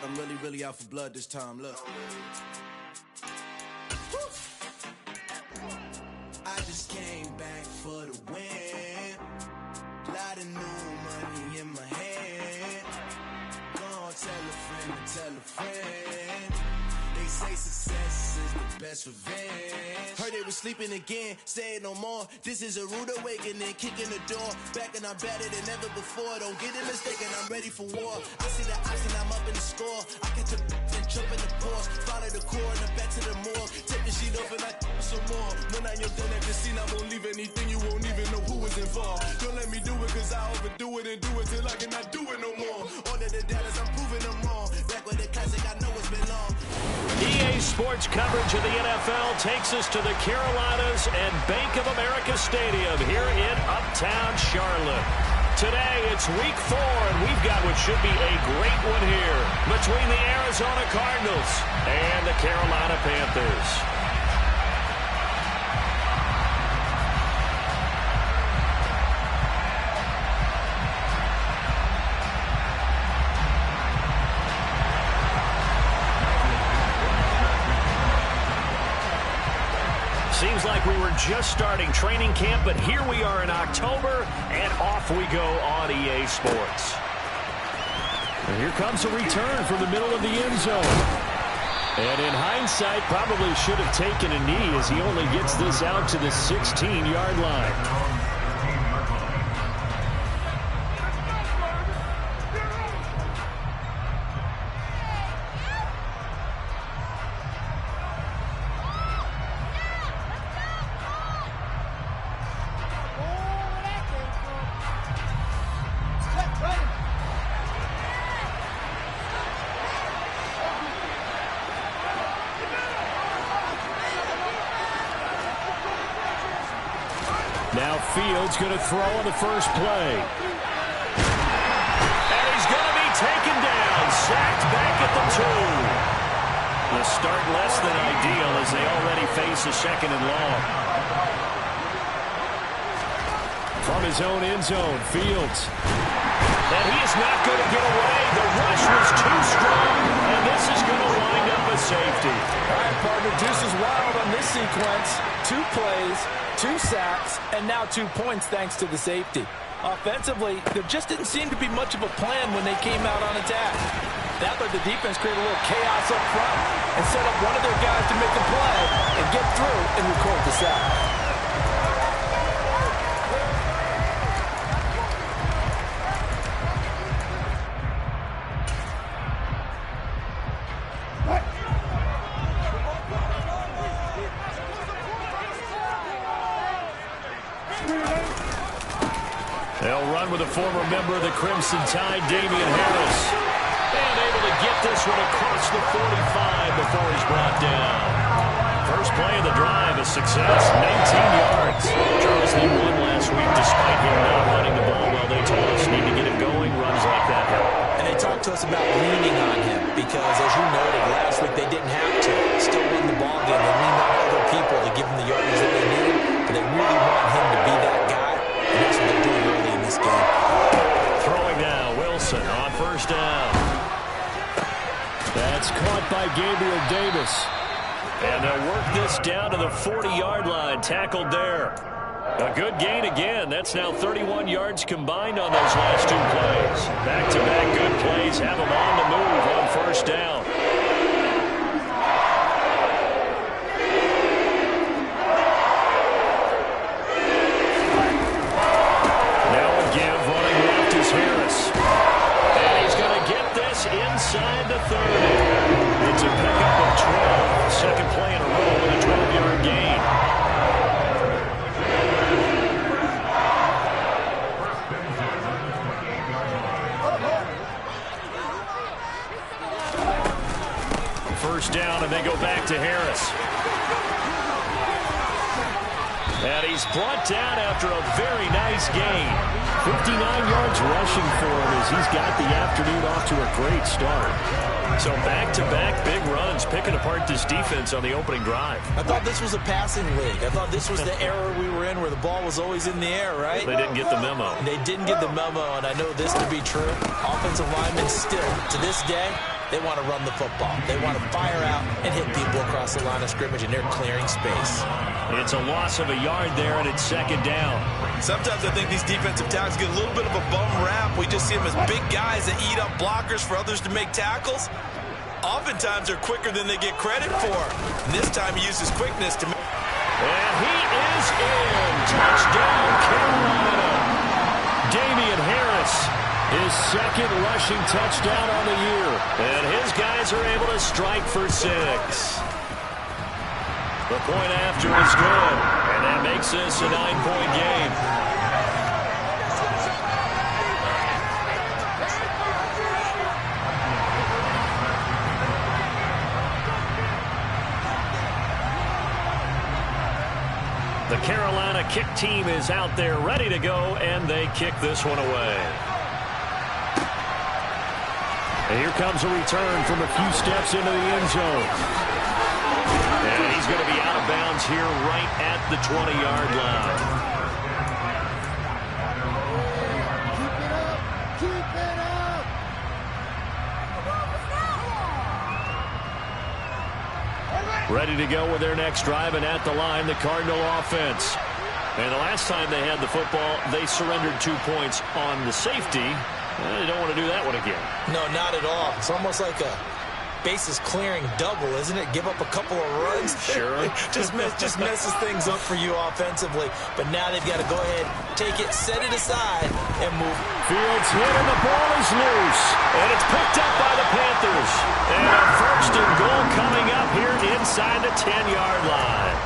I'm really out for blood this time, look. I just came back for the win. Lot of new money in my hand. Gonna tell a friend. They say success is the best revenge. Heard they was sleeping again, say it no more. This is a rude awakening, kicking the door. Back and I'm better than ever before. Don't get it mistaken, I'm ready for war. I see the option, I'm up in the score. I catch a and jump in the pause. Follow the core and the back to the morgue. Take the sheet off and I some more. When I am done at the scene, I won't leave anything. You won't even know who is involved. Don't let me do it, cause I overdo it and do it till I cannot do it no more. All of the doubters, I'm proving them wrong. Back with the classic, I know it's been long. EA Sports coverage of the NFL takes us to the Carolinas and Bank of America Stadium here in Uptown Charlotte. Today, it's week 4, and we've got what should be a great one here between the Arizona Cardinals and the Carolina Panthers. Seems like we were just starting training camp, but here we are in October, and off we go on EA Sports. And here comes a return from the middle of the end zone. And in hindsight, probably should have taken a knee as he only gets this out to the 16-yard line. Now Fields going to throw on the first play. And he's going to be taken down. Sacked back at the 2. The start less than ideal as they already face a second and long. From his own end zone, Fields. And he is not going to get away. The rush was too strong, and this is going to wind up a safety. All right, partner, deuce is wild on this sequence. 2 plays, 2 sacks, and now 2 points thanks to the safety. Offensively, there just didn't seem to be much of a plan when they came out on attack. That let the defense create a little chaos up front and set up one of their guys to make a play and get through and record the sack. They'll run with a former member of the Crimson Tide, Damian Harris. And able to get this one across the 45 before he's brought down. First play of the drive, a success, 19 yards. Charles, they won last week despite him not running the ball well. They told us need to get him going, runs like that help. And they talked to us about leaning on him because, as you noted, last week they didn't have to. Still won the ball game. They leaned on other people to give them the yardage that they needed, but they really want him to be that guy, and that's what they're doing early in this game. Throwing now, Wilson on first down. That's caught by Gabriel Davis. And they'll work this down to the 40-yard line, tackled there. A good gain again. That's now 31 yards combined on those last 2 plays. Back-to-back good plays have them on the move on first down. Now a give, running left is Harris. And he's going to get this inside the 30. It's a pickup of 12. Second play in a row with a 12-yard gain. First down, and they go back to Harris. And he's brought down after a very nice gain. 59 yards rushing for him as he's got the afternoon off to a great start. So back-to-back big runs, picking apart this defense on the opening drive. I thought this was a passing league. I thought this was the era we were in where the ball was always in the air, right? They didn't get the memo. They didn't get the memo, and I know this to be true. Offensive linemen still, to this day, They want to run the football. They want to fire out and hit people across the line of scrimmage, and they're clearing space. It's a loss of a yard there, and it's second down. Sometimes I think these defensive tackles get a little bit of a bum rap. We just see them as big guys that eat up blockers for others to make tackles. Oftentimes, they're quicker than they get credit for. And this time, he uses quickness to make... And he is in. Touchdown, Carolina. Damian Harris, his second rushing touchdown on the year. And his guys are able to strike for 6. The point after is good. And that makes this a 9-point game. The Carolina kick team is out there ready to go, and they kick this one away. And here comes a return from a few steps into the end zone. And he's going to be out of bounds here right at the 20-yard line. Ready to go with their next drive, and at the line, the Cardinal offense. And the last time they had the football, they surrendered 2 points on the safety. They don't want to do that one again. No, not at all. It's almost like a bases clearing double, isn't it? Give up a couple of runs. Sure. just messes things up for you offensively. But now they've got to go ahead, take it, set it aside, and move. Fields hit, and the ball is loose. And it's picked up by the Panthers. And a 1st and goal coming up here inside the 10-yard line.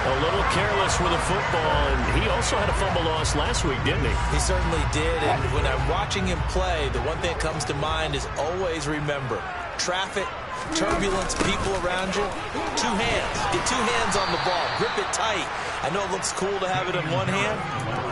A little careless with the football, and he also had a fumble loss last week, didn't he? He certainly did, and when I'm watching him play, the one thing that comes to mind is always remember, traffic, turbulence, people around you, 2 hands. Get 2 hands on the ball. Grip it tight. I know it looks cool to have it in one hand.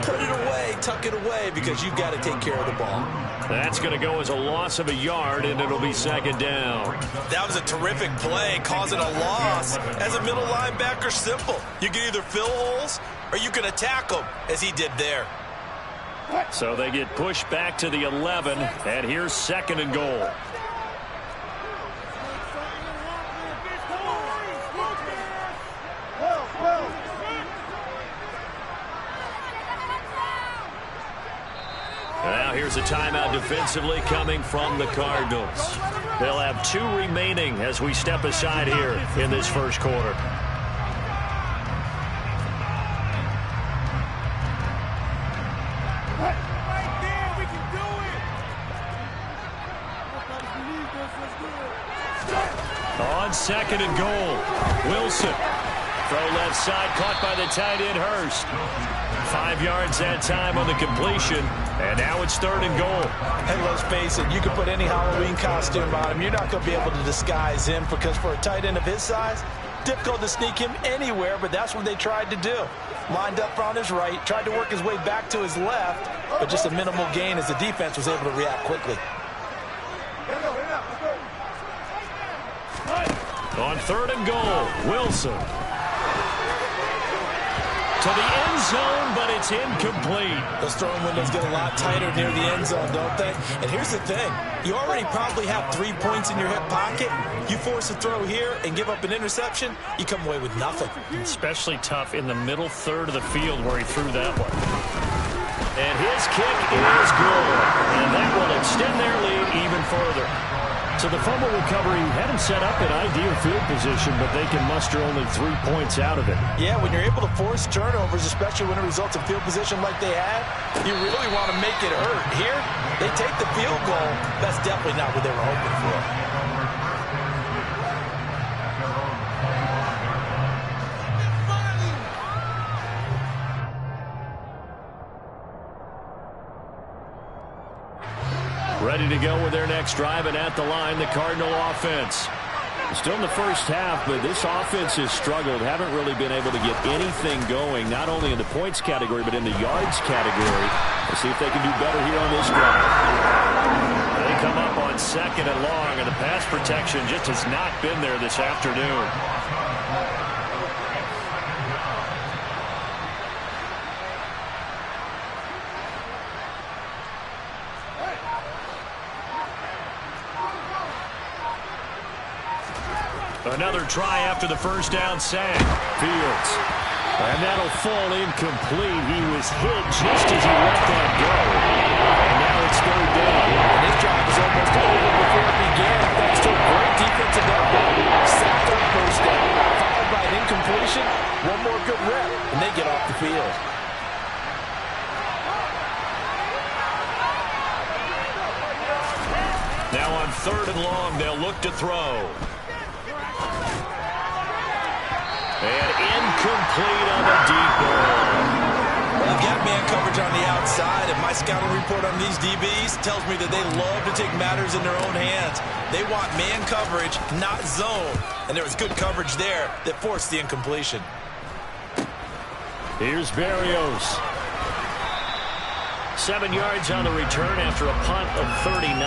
Put it away, tuck it away, because you've got to take care of the ball. That's going to go as a loss of a yard, and it'll be second down. That was a terrific play, causing a loss. As a middle linebacker, simple. You can either fill holes or you can attack them, as he did there. So they get pushed back to the 11, and here's 2nd and goal. Now here's a timeout defensively coming from the Cardinals. They'll have 2 remaining as we step aside here in this first quarter. On 2nd and goal, Wilson. Throw left side, caught by the tight end, Hurst. 5 yards that time on the completion, and now it's 3rd and goal. And let's face it, you can put any Halloween costume on him. You're not going to be able to disguise him, because for a tight end of his size, difficult to sneak him anywhere, but that's what they tried to do. Lined up on his right, tried to work his way back to his left, but just a minimal gain as the defense was able to react quickly. On 3rd and goal, Wilson. To the end zone, but it's incomplete. Those throwing windows get a lot tighter near the end zone, don't they? And here's the thing. You already probably have 3 points in your hip pocket. You force a throw here and give up an interception, you come away with nothing. Especially tough in the middle third of the field where he threw that one. And his kick is good. And that will extend their lead even further. So the fumble recovery had him set up in ideal field position, but they can muster only 3 points out of it. Yeah, when you're able to force turnovers, especially when it results in field position like they had, you really want to make it hurt. Here, they take the field goal. That's definitely not what they were hoping for. Ready to go with their next drive, and at the line, the Cardinal offense. Still in the first half, but this offense has struggled. Haven't really been able to get anything going, not only in the points category, but in the yards category. Let's see if they can do better here on this drive. They come up on 2nd and long, and the pass protection just has not been there this afternoon. Another try after the first down sack. Fields. And that'll fall incomplete. He was hit just as he let that go. And now it's third down. And his drive is almost over before it began, thanks to a great defensive effort. Sacked on first down, followed by an incompletion. One more good rep, and they get off the field. Now on third and long, they'll look to throw. And incomplete on the deep ball. Well, they've got man coverage on the outside, and my scouting report on these DBs tells me that they love to take matters in their own hands. They want man coverage, not zone. And there was good coverage there that forced the incompletion. Here's Berrios. 7 yards on the return after a punt of 39.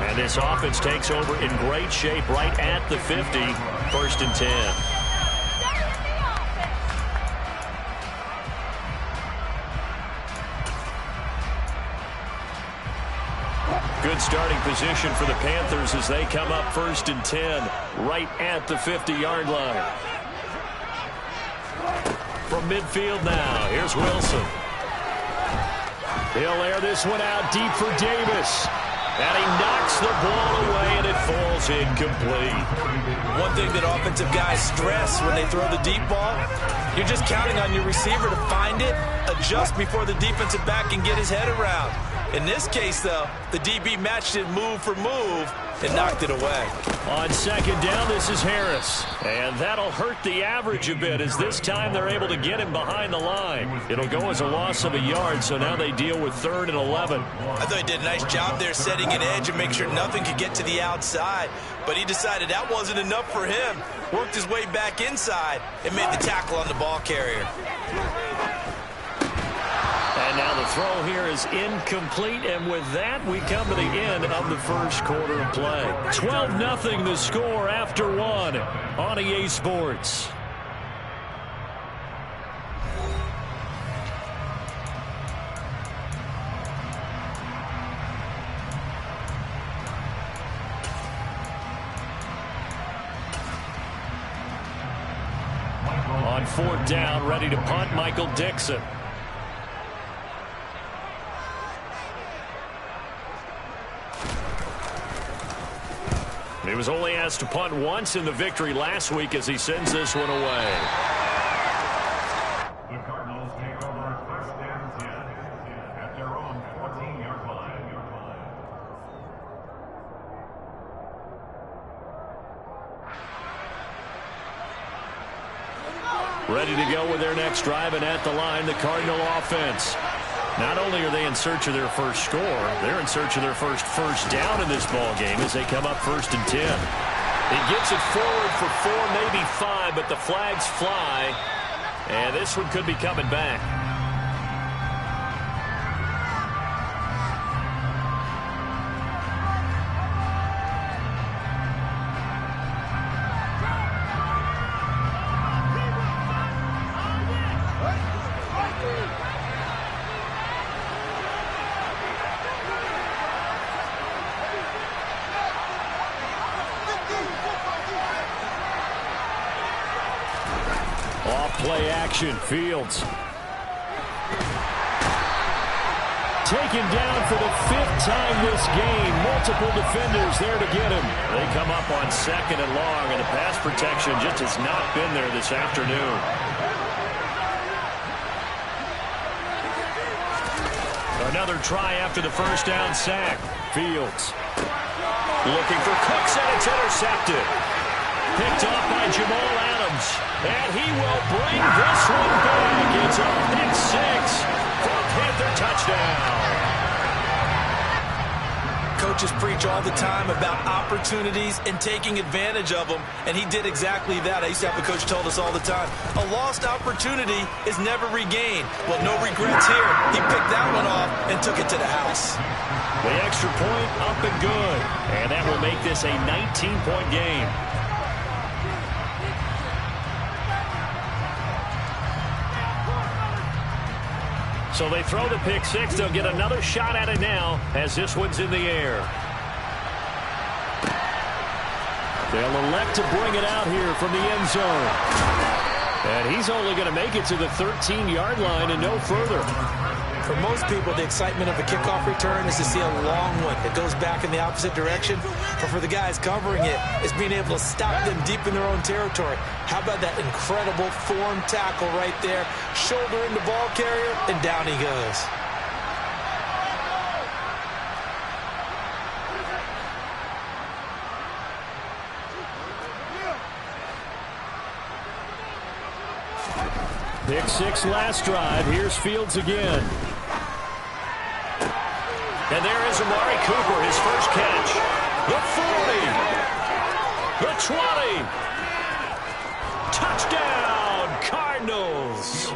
And this offense takes over in great shape right at the 50. First and 10. Good starting position for the Panthers as they come up first and 10 right at the 50-yard line. From midfield now, here's Wilson. He'll air this one out deep for Davis. And he knocks the ball away, and it falls incomplete. One thing that offensive guys stress when they throw the deep ball, you're just counting on your receiver to find it, adjust before the defensive back can get his head around. In this case, though, the DB matched it move for move and knocked it away. On second down, this is Harris. And that'll hurt the average a bit as this time they're able to get him behind the line. It'll go as a loss of a yard, so now they deal with 3rd and 11. I thought he did a nice job there setting an edge and make sure nothing could get to the outside. But he decided that wasn't enough for him. Worked his way back inside and made the tackle on the ball carrier. And now the throw here is incomplete, and with that, we come to the end of the first quarter of play. 12-0 the score after one on EA Sports. On fourth down, ready to punt, Michael Dixon. He was only asked to punt once in the victory last week as he sends this one away. The Cardinals take over first and 10 at their own 14-yard line. Ready to go with their next drive, and at the line, the Cardinal offense. Not only are they in search of their first score, they're in search of their first down in this ball game as they come up first and 10. He gets it forward for 4, maybe 5, but the flags fly, and this one could be coming back. Play action, Fields. Taken down for the 5th time this game. Multiple defenders there to get him. They come up on 2nd and long, and the pass protection just has not been there this afternoon. Another try after the first down sack. Fields looking for Cooks, and it's intercepted. Picked off by Jamal Adams. And he will bring this one back. It's a pick 6 for a Panther touchdown. Coaches preach all the time about opportunities and taking advantage of them, and he did exactly that. I used to have a coach told us all the time, a lost opportunity is never regained. Well, no regrets here. He picked that one off and took it to the house. The extra point up and good, and that will make this a 19-point game. So they throw the pick 6. They'll get another shot at it now as this one's in the air. They'll elect to bring it out here from the end zone. And he's only going to make it to the 13-yard line and no further. For most people, the excitement of a kickoff return is to see a long one that goes back in the opposite direction. But for the guys covering it, it's being able to stop them deep in their own territory. How about that incredible form tackle right there? Shoulder in the ball carrier, and down he goes. Pick 6 last drive. Here's Fields again. And there is Amari Cooper, his first catch. The 40. The 20. Touchdown, Cardinals.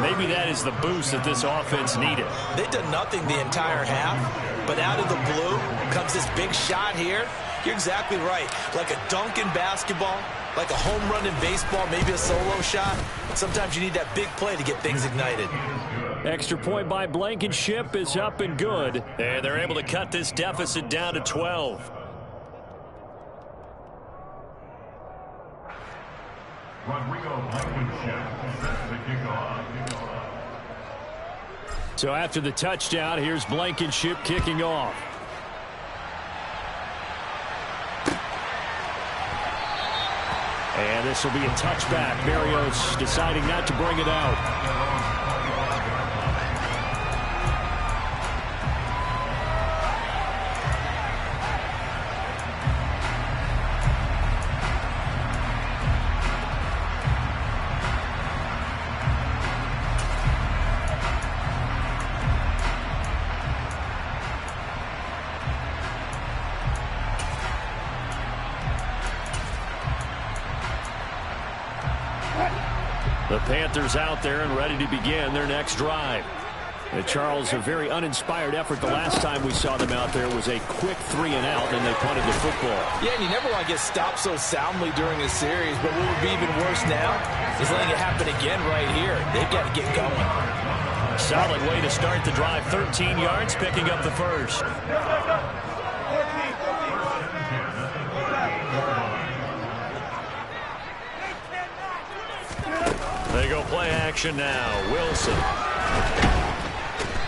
Maybe that is the boost that this offense needed. They've done nothing the entire half, but out of the blue comes this big shot here. You're exactly right. Like a dunk in basketball, like a home run in baseball, maybe a solo shot. Sometimes you need that big play to get things ignited. Extra point by Blankenship is up and good. And they're able to cut this deficit down to 12. Rodrigo Blankenship sets the kickoff. So after the touchdown, here's Blankenship kicking off. And this will be a touchback. Berrios deciding not to bring it out. The Panthers out there and ready to begin their next drive. And Charles, a very uninspired effort the last time we saw them out there was a quick 3-and-out, and they punted the football. Yeah, and you never want to get stopped so soundly during a series, but what would be even worse now is letting it happen again right here. They've got to get going. Solid way to start the drive. 13 yards, picking up the first. They go play action now. Wilson.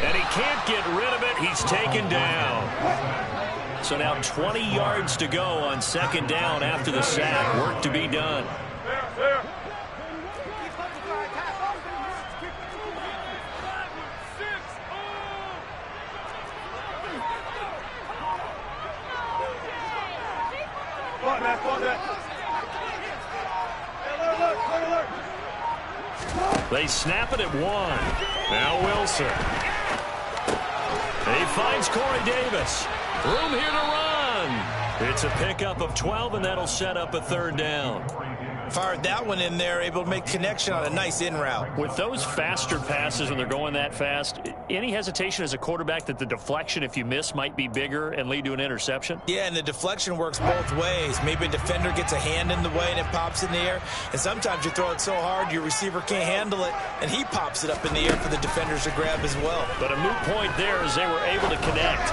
And he can't get rid of it. He's taken down. So now 20 yards to go on second down after the sack. Work to be done. They snap it at 1. Now Wilson. He finds Corey Davis. Room here to run. It's a pickup of 12, and that'll set up a third down. Fired that one in there, able to make connection on a nice in route. With those faster passes when they're going that fast, any hesitation as a quarterback that the deflection, if you miss, might be bigger and lead to an interception? Yeah, and the deflection works both ways. Maybe a defender gets a hand in the way and it pops in the air. And sometimes you throw it so hard your receiver can't handle it, and he pops it up in the air for the defenders to grab as well. But a moot point there as they were able to connect.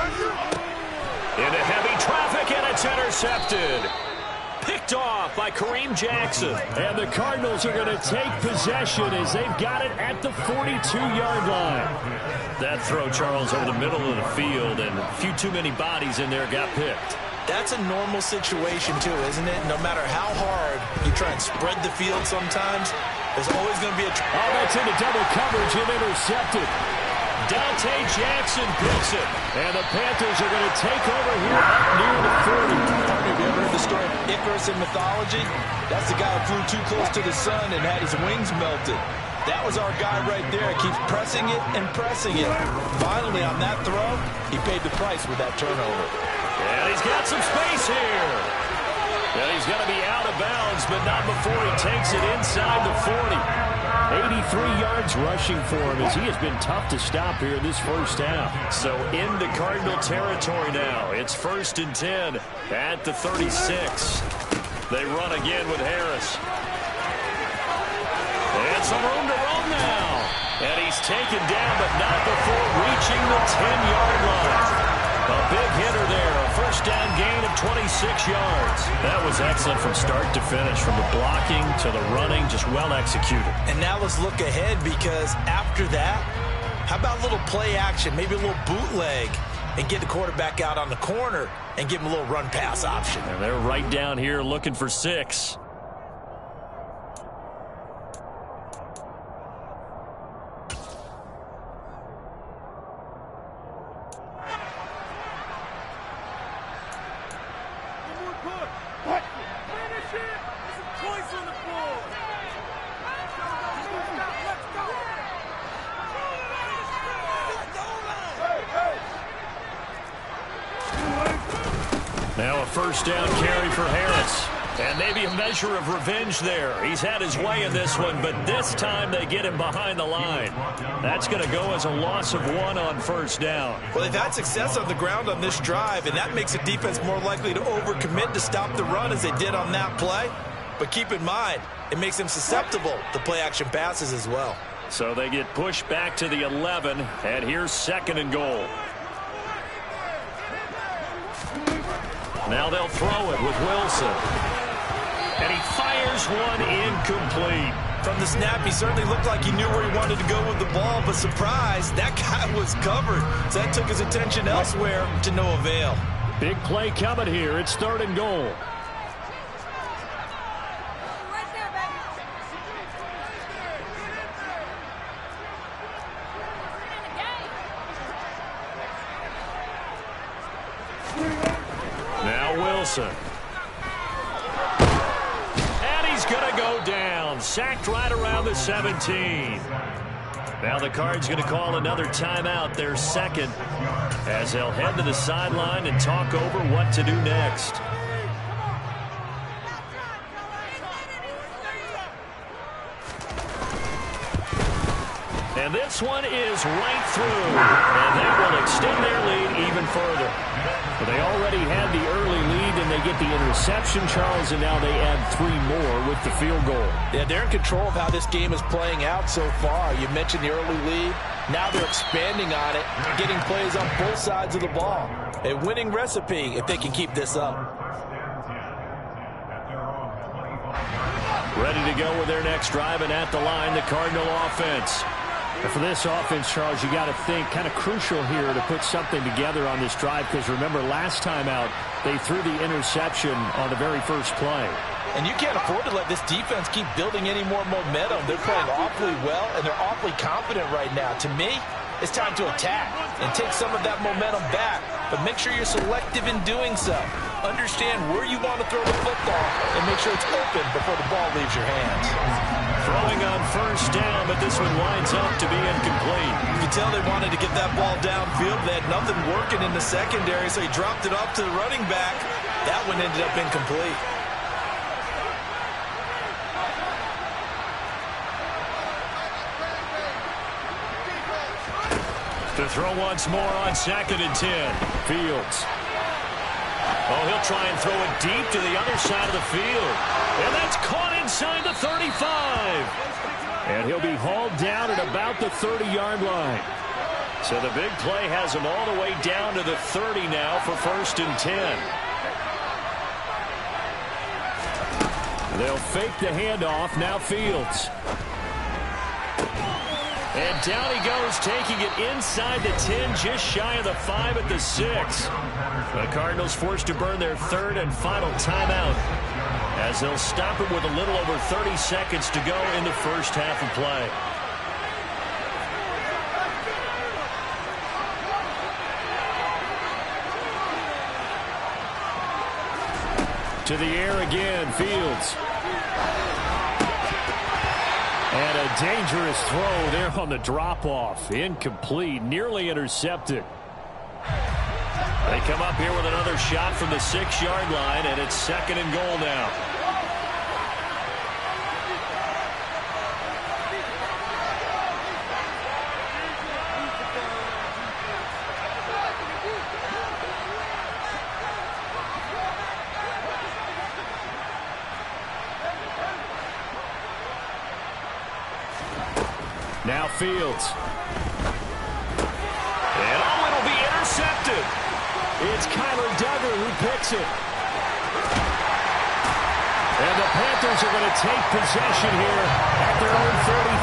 Into heavy traffic, and it's intercepted. Picked off by Kareem Jackson. And the Cardinals are going to take possession as they've got it at the 42-yard line. That throw, Charles, over the middle of the field, and a few too many bodies in there got picked. That's a normal situation, too, isn't it? No matter how hard you try and spread the field sometimes, there's always going to be a... Oh, that's into double coverage and intercepted. Dante Jackson picks it. And the Panthers are going to take over here up near the 40. Have you ever heard the story of Icarus in mythology? That's the guy who flew too close to the sun and had his wings melted. That was our guy right there. Keeps pressing it and pressing it. Finally, on that throw, he paid the price with that turnover. And he's got some space here. And he's going to be out of bounds, but not before he takes it inside the 40. 83 yards rushing for him as he has been tough to stop here in this first half. So into Cardinal territory now. It's 1st and 10 at the 36. They run again with Harris. And some room to run now. And he's taken down, but not before reaching the 10-yard line. A big hitter there. A first down gain of 26 yards. That was excellent from start to finish, from the blocking to the running, just well executed. And now let's look ahead, because after that, how about a little play action, maybe a little bootleg, and get the quarterback out on the corner and give him a little run pass option. And they're right down here looking for 6. Now a first down carry for Harris. And maybe a measure of revenge there. He's had his way in this one, but this time they get him behind the line. That's going to go as a loss of 1 on first down. Well, they've had success on the ground on this drive, and that makes the defense more likely to overcommit to stop the run as they did on that play. But keep in mind, it makes them susceptible to play-action passes as well. So they get pushed back to the 11, and here's 2nd and goal. Now they'll throw it with Wilson. And he fires one incomplete. From the snap, he certainly looked like he knew where he wanted to go with the ball, but surprise, that guy was covered. So that took his attention elsewhere to no avail. Big play coming here. It's 3rd and goal. Now Wilson. And he's going to go down. Sacked right around the 17. Now the Cards going to call another timeout, their 2nd, as they'll head to the sideline and talk over what to do next. And this one is right through. And that will extend their lead even further. But they already had the early lead, and they get the interception, Charles, and now they add 3 more with the field goal. Yeah, they're in control of how this game is playing out so far. You mentioned the early lead. Now they're expanding on it, getting plays on both sides of the ball. A winning recipe if they can keep this up. Ready to go with their next drive, and at the line, the Cardinal offense. And for this offense, Charles, you got to think kind of crucial here to put something together on this drive, because remember, last time out, they threw the interception on the very first play. And you can't afford to let this defense keep building any more momentum. They're playing awfully well, and they're awfully confident right now. To me, it's time to attack and take some of that momentum back, but make sure you're selective in doing so. Understand where you want to throw the football and make sure it's open before the ball leaves your hands. Throwing on first down, but this one winds up to be incomplete. You can tell they wanted to get that ball downfield. They had nothing working in the secondary, so he dropped it off to the running back. That one ended up incomplete. To throw once more on 2nd and 10. Fields. Oh, he'll try and throw it deep to the other side of the field. And that's caught inside the 35. And he'll be hauled down at about the 30-yard line. So the big play has him all the way down to the 30 now for 1st and 10. They'll fake the handoff. Now Fields. And down he goes, taking it inside the 10, just shy of the 5 at the 6. The Cardinals forced to burn their 3rd and final timeout, as they'll stop it with a little over 30 seconds to go in the first half of play. To the air again, Fields. And a dangerous throw there on the drop-off. Incomplete, nearly intercepted. They come up here with another shot from the 6-yard line, and it's 2nd and goal now. Now Fields. And oh, it'll be intercepted. It's Kyler Duggar who picks it. Panthers are going to take possession here at their own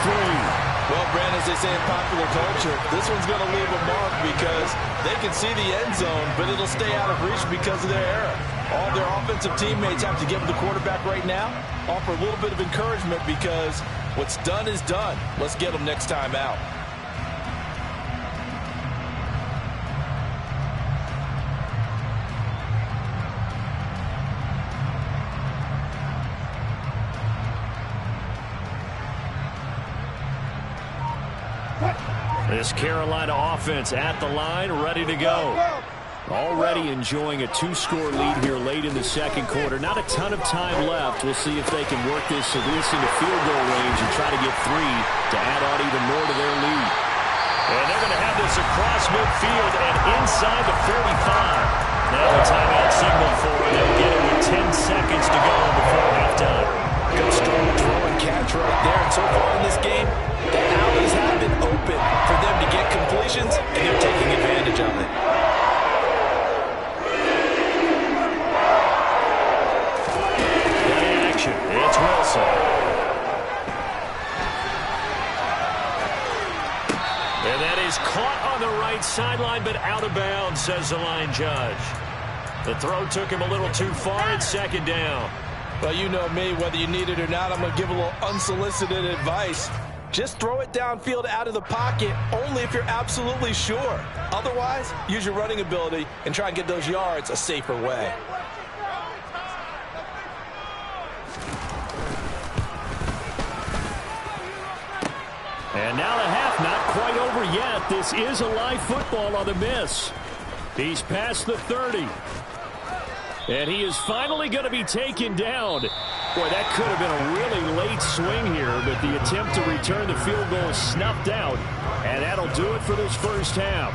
33. Well, Brandon, as they say in popular culture, this one's going to leave a mark because they can see the end zone, but it'll stay out of reach because of their error. All their offensive teammates have to give the quarterback right now, offer a little bit of encouragement because what's done is done. Let's get them next time out. This Carolina offense at the line, ready to go. Already enjoying a two-score lead here late in the second quarter. Not a ton of time left. We'll see if they can work this at least into field goal range and try to get 3 to add on even more to their lead. And they're going to have this across midfield and inside the 45. Now a timeout signal for it. They'll get it with 10 seconds to go before halftime. Good strong throw and catch right there. And so far in this game, the alleys have been open for them to get completions, and they're taking advantage of it. Action. It's Wilson. And that is caught on the right sideline, but out of bounds, says the line judge. The throw took him a little too far. It's second down. Well, you know me, whether you need it or not, I'm going to give a little unsolicited advice. Just throw it downfield out of the pocket only if you're absolutely sure. Otherwise, use your running ability and try and get those yards a safer way. And now the half not quite over yet. This is a live football on the miss. He's past the 30. And he is finally going to be taken down. Boy, that could have been a really late swing here, but the attempt to return the field goal snuffed out. And that'll do it for this first half.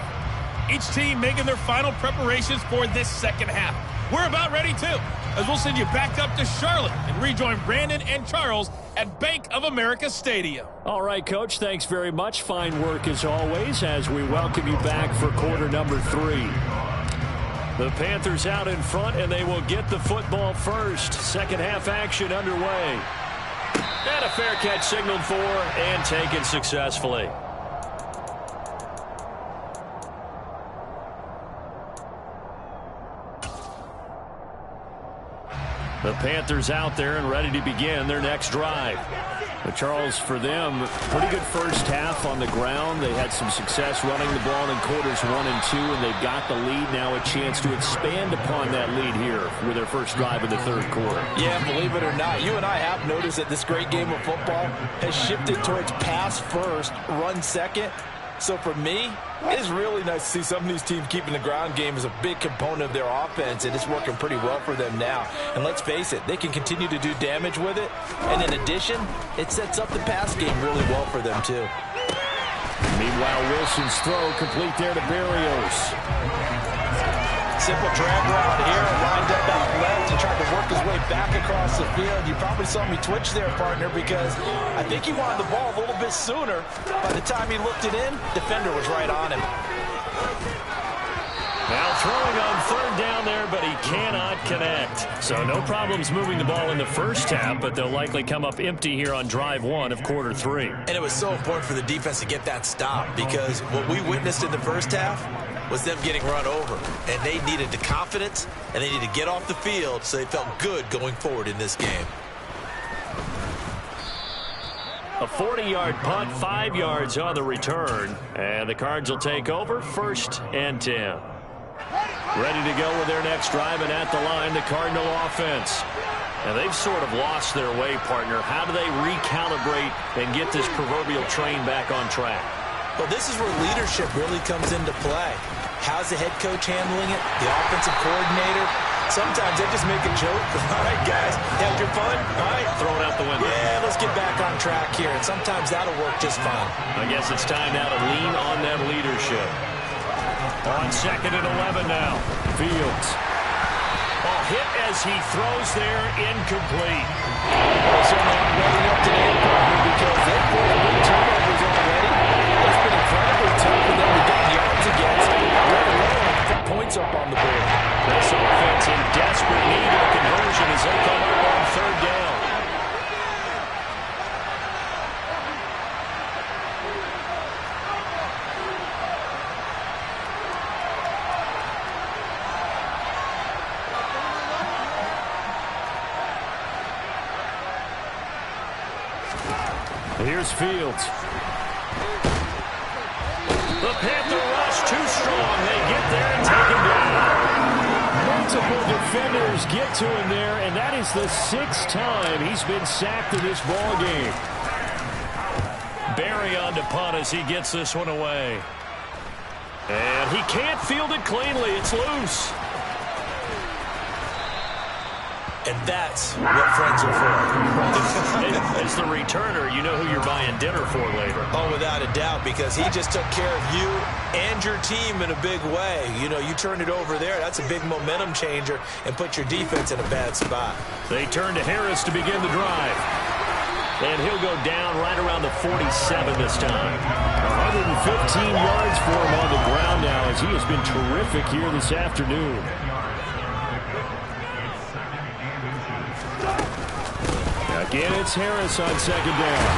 Each team making their final preparations for this second half. We're about ready, too, as we'll send you back up to Charlotte and rejoin Brandon and Charles at Bank of America Stadium. All right, Coach, thanks very much. Fine work as always as we welcome you back for quarter number 3. The Panthers out in front, and they will get the football first. Second half action underway. And a fair catch signaled for and taken successfully. The Panthers out there and ready to begin their next drive. But Charles, for them, pretty good first half on the ground. They had some success running the ball in quarters 1 and 2, and they've got the lead. Now a chance to expand upon that lead here with their first drive in the third quarter. Yeah, believe it or not, you and I have noticed that this great game of football has shifted towards pass first, run second. So for me, it's really nice to see some of these teams keeping the ground game as a big component of their offense, and it's working pretty well for them now. And let's face it, they can continue to do damage with it. And in addition, it sets up the pass game really well for them, too. Meanwhile, Wilson's throw complete there to Berrios. Simple drag route here, lined up out left and tried to work his way back across the field. You probably saw me twitch there, partner, because I think he wanted the ball a little bit sooner. By the time he looked it in, defender was right on him. Now throwing on third down there, but he cannot connect. So no problems moving the ball in the first half, but they'll likely come up empty here on drive 1 of quarter 3. And it was so important for the defense to get that stop, because what we witnessed in the first half was them getting run over. And they needed the confidence, and they needed to get off the field so they felt good going forward in this game. A 40-yard punt, 5 yards on the return. And the Cards will take over, 1st and 10. Ready to go with their next drive, and at the line, the Cardinal offense. And they've sort of lost their way, partner. How do they recalibrate and get this proverbial train back on track? Well, this is where leadership really comes into play. How's the head coach handling it? The offensive coordinator? Sometimes they just make a joke. All right, guys, had your fun? All right. Throw it out the window. Yeah, let's get back on track here. And sometimes that'll work just fine. I guess it's time now to lean on that leadership. On 2nd and 11 now. Fields. Ball hit as he throws there, incomplete. Well, so not ready up today, partner, because they've forced big turnovers already. It's been incredibly tough for them to get yards against, let alone put points up on the board. This offense in desperate need of a conversion as they come up on third down. Here's Fields. The Panther rush too strong. They get there and take him down. Multiple defenders get to him there, and that is the 6th time he's been sacked in this ball game. Barry on to punt as he gets this one away. And he can't field it cleanly. It's loose. And that's what friends are for. As the returner, you know who you're buying dinner for later. Oh, without a doubt, because he just took care of you and your team in a big way. You know, you turn it over there, that's a big momentum changer and put your defense in a bad spot. They turn to Harris to begin the drive. And he'll go down right around the 47 this time. 115 yards for him on the ground now as he has been terrific here this afternoon. Again, it's Harris on 2nd down.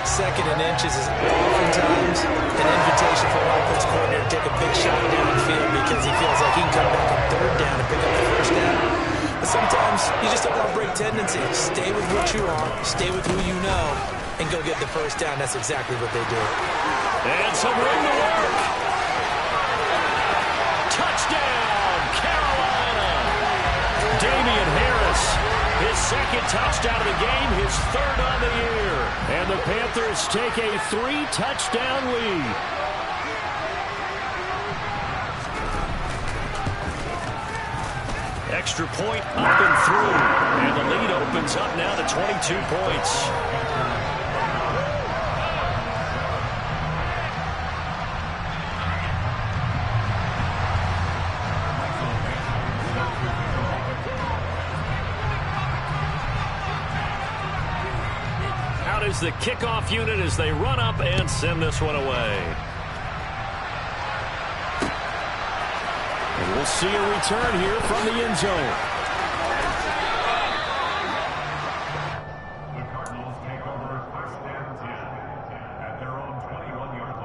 2nd and inches is oftentimes an invitation for an offense coordinator to take a big shot downfield because he feels like he can come back on 3rd down and pick up the 1st down. But sometimes you just don't want to break tendencies. Stay with what you are, stay with who you know, and go get the 1st down. That's exactly what they do. And some room to work. Touchdown, Carolina. Damian Harris. His 2nd touchdown of the game, his 3rd on the year. And the Panthers take a 3-touchdown lead. Extra point up and through. And the lead opens up now to 22 points. Is the kickoff unit as they run up and send this one away. And we'll see a return here from the end zone. The Cardinals take over 1st and 10 at their own 21-yard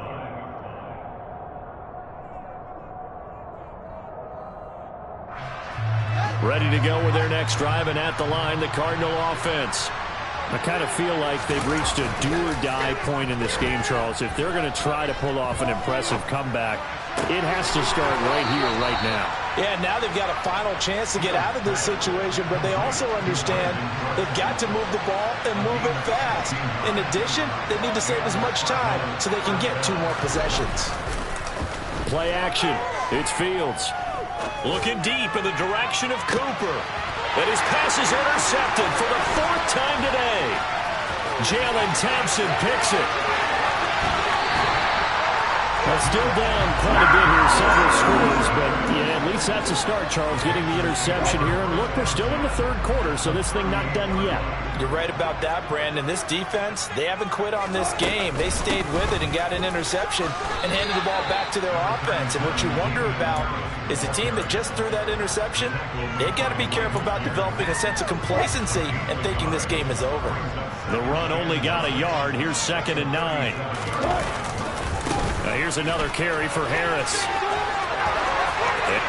line. Ready to go with their next drive, and at the line, the Cardinal offense. I kind of feel like they've reached a do-or-die point in this game, Charles. If they're going to try to pull off an impressive comeback, it has to start right here, right now. Yeah, now they've got a final chance to get out of this situation, but they also understand they've got to move the ball and move it fast. In addition, they need to save as much time so they can get 2 more possessions. Play action. It's Fields. Looking deep in the direction of Cooper. And his pass is intercepted for the 4th time today. Jalen Thompson picks it. Well, still down quite a bit here, several scores, but yeah, at least that's a start, Charles, getting the interception here. And look, we're still in the 3rd quarter, so this thing not done yet. You're right about that, Brandon. This defense, they haven't quit on this game. They stayed with it and got an interception and handed the ball back to their offense. And what you wonder about is the team that just threw that interception, they've got to be careful about developing a sense of complacency and thinking this game is over. The run only got a yard. Here's 2nd and 9. Now here's another carry for Harris.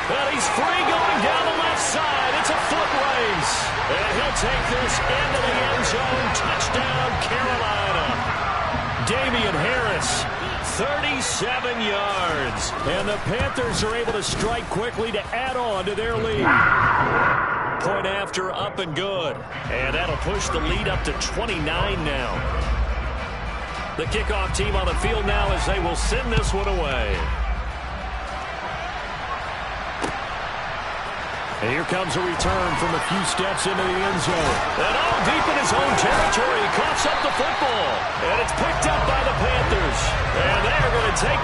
Well, he's free going down the left side. It's a foot race. And he'll take this into the end zone. Touchdown, Carolina. Damian Harris, 37 yards. And the Panthers are able to strike quickly to add on to their lead. Point after, up and good. And that'll push the lead up to 29 now. The kickoff team on the field now as they will send this one away. And here comes a return from a few steps into the end zone. And all deep in his own territory, he coughs up the football. And it's picked up by the Panthers. And they're going to take